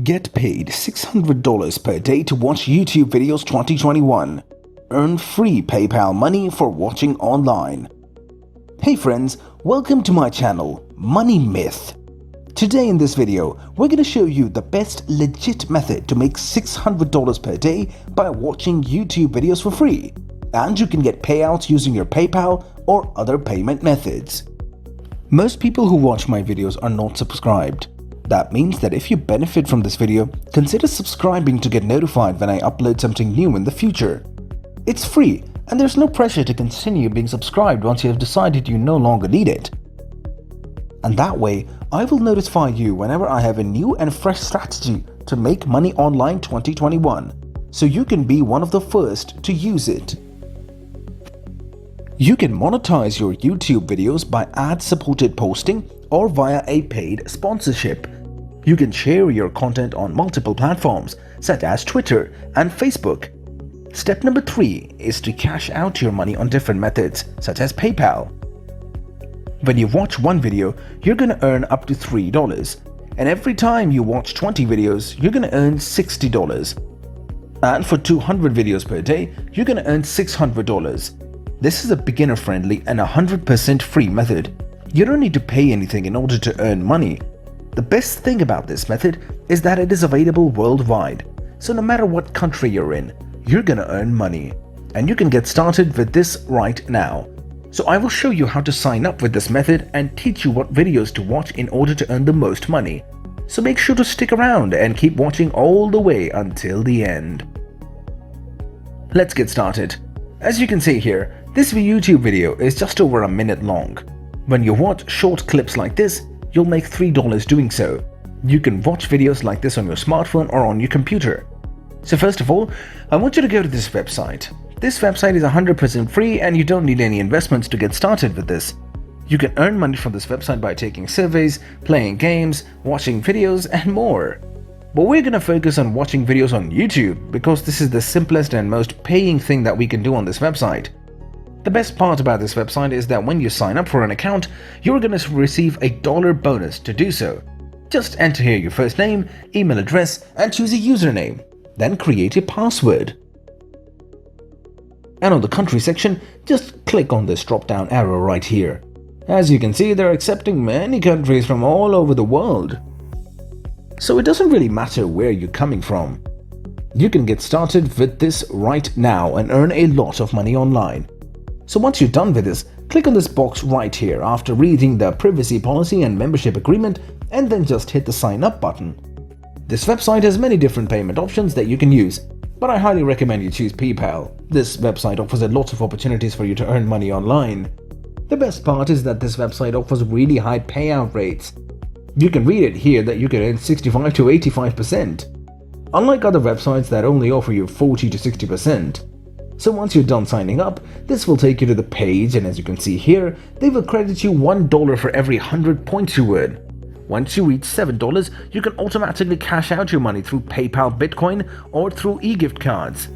Get paid $600 per day to watch YouTube videos 2021. Earn free PayPal money for watching online. Hey friends, welcome to my channel, Money Myth. Today in this video, we're going to show you the best legit method to make $600 per day by watching YouTube videos for free. And you can get payouts using your PayPal or other payment methods. Most people who watch my videos are not subscribed. That means that if you benefit from this video, consider subscribing to get notified when I upload something new in the future. It's free and there's no pressure to continue being subscribed once you have decided you no longer need it. And that way, I will notify you whenever I have a new and fresh strategy to make money online 2021, so you can be one of the first to use it. You can monetize your YouTube videos by ad-supported posting or via a paid sponsorship. You can share your content on multiple platforms such as Twitter and Facebook. Step number 3 is to cash out your money on different methods such as PayPal. When you watch one video, you're going to earn up to $3, and every time you watch 20 videos, you're going to earn $60. And for 200 videos per day, you're going to earn $600. This is a beginner-friendly and 100% free method. You don't need to pay anything in order to earn money. The best thing about this method is that it is available worldwide. So no matter what country you're in, you're gonna earn money. And you can get started with this right now. So I will show you how to sign up with this method and teach you what videos to watch in order to earn the most money. So make sure to stick around and keep watching all the way until the end. Let's get started. As you can see here, this YouTube video is just over a minute long. When you watch short clips like this, you'll make $3 doing so. You can watch videos like this on your smartphone or on your computer. So first of all, I want you to go to this website. This website is 100% free and you don't need any investments to get started with this. You can earn money from this website by taking surveys, playing games, watching videos, and more. But we're gonna focus on watching videos on YouTube because this is the simplest and most paying thing that we can do on this website. The best part about this website is that when you sign up for an account, you're going to receive a $1 bonus to do so. Just enter here your first name, email address, and choose a username. Then create a password. And on the country section, just click on this drop-down arrow right here. As you can see, they're accepting many countries from all over the world. So it doesn't really matter where you're coming from. You can get started with this right now and earn a lot of money online. So once you're done with this, click on this box right here after reading the privacy policy and membership agreement, and then just hit the sign up button. This website has many different payment options that you can use, but I highly recommend you choose PayPal. This website offers a lot of opportunities for you to earn money online. The best part is that this website offers really high payout rates. You can read it here that you can earn 65 to 85%, unlike other websites that only offer you 40 to 60%. So once you're done signing up, this will take you to the page, and as you can see here, they will credit you $1 for every 100 points you earn. Once you reach $7, you can automatically cash out your money through PayPal Bitcoin or through e-gift cards.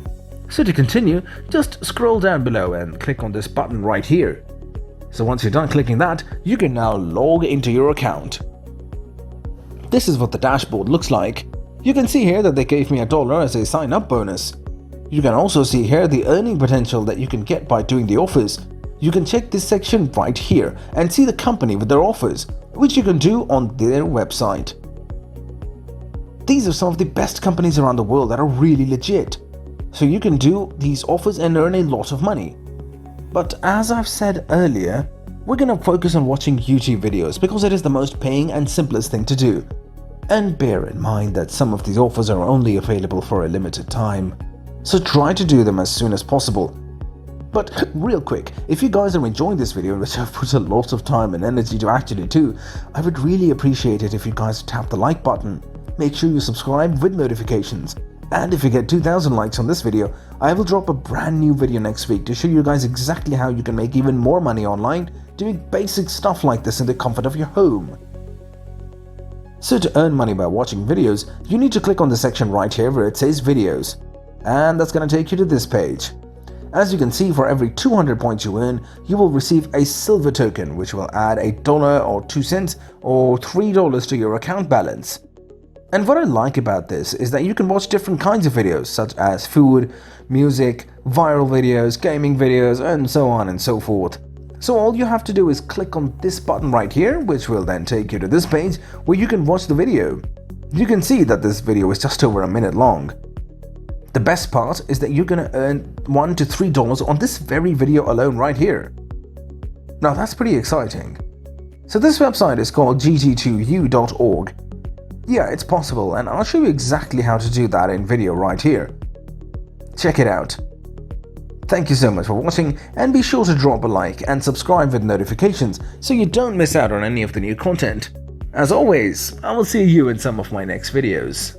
So to continue, just scroll down below and click on this button right here. So once you're done clicking that, you can now log into your account. This is what the dashboard looks like. You can see here that they gave me $1 as a sign-up bonus. You can also see here the earning potential that you can get by doing the offers. You can check this section right here and see the company with their offers, which you can do on their website. These are some of the best companies around the world that are really legit. So you can do these offers and earn a lot of money. But as I've said earlier, we're gonna focus on watching YouTube videos because it is the most paying and simplest thing to do. And bear in mind that some of these offers are only available for a limited time. So try to do them as soon as possible. But real quick, if you guys are enjoying this video, which I've put a lot of time and energy to actually do, I would really appreciate it if you guys tap the like button. Make sure you subscribe with notifications. And if you get 2000 likes on this video, I will drop a brand new video next week to show you guys exactly how you can make even more money online doing basic stuff like this in the comfort of your home. So to earn money by watching videos, you need to click on the section right here where it says videos. And that's going to take you to this page. As you can see, for every 200 points you earn, you will receive a silver token which will add $1 or 2 cents or $3 to your account balance. And what I like about this is that you can watch different kinds of videos such as food, music, viral videos, gaming videos, and so on and so forth. So all you have to do is click on this button right here, which will then take you to this page where you can watch the video. You can see that this video is just over a minute long. The best part is that you're gonna earn $1 to $3 on this very video alone right here. Now that's pretty exciting. So this website is called gt2u.org. Yeah, it's possible, and I'll show you exactly how to do that in video right here. Check it out. Thank you so much for watching, and be sure to drop a like and subscribe with notifications so you don't miss out on any of the new content. As always, I will see you in some of my next videos.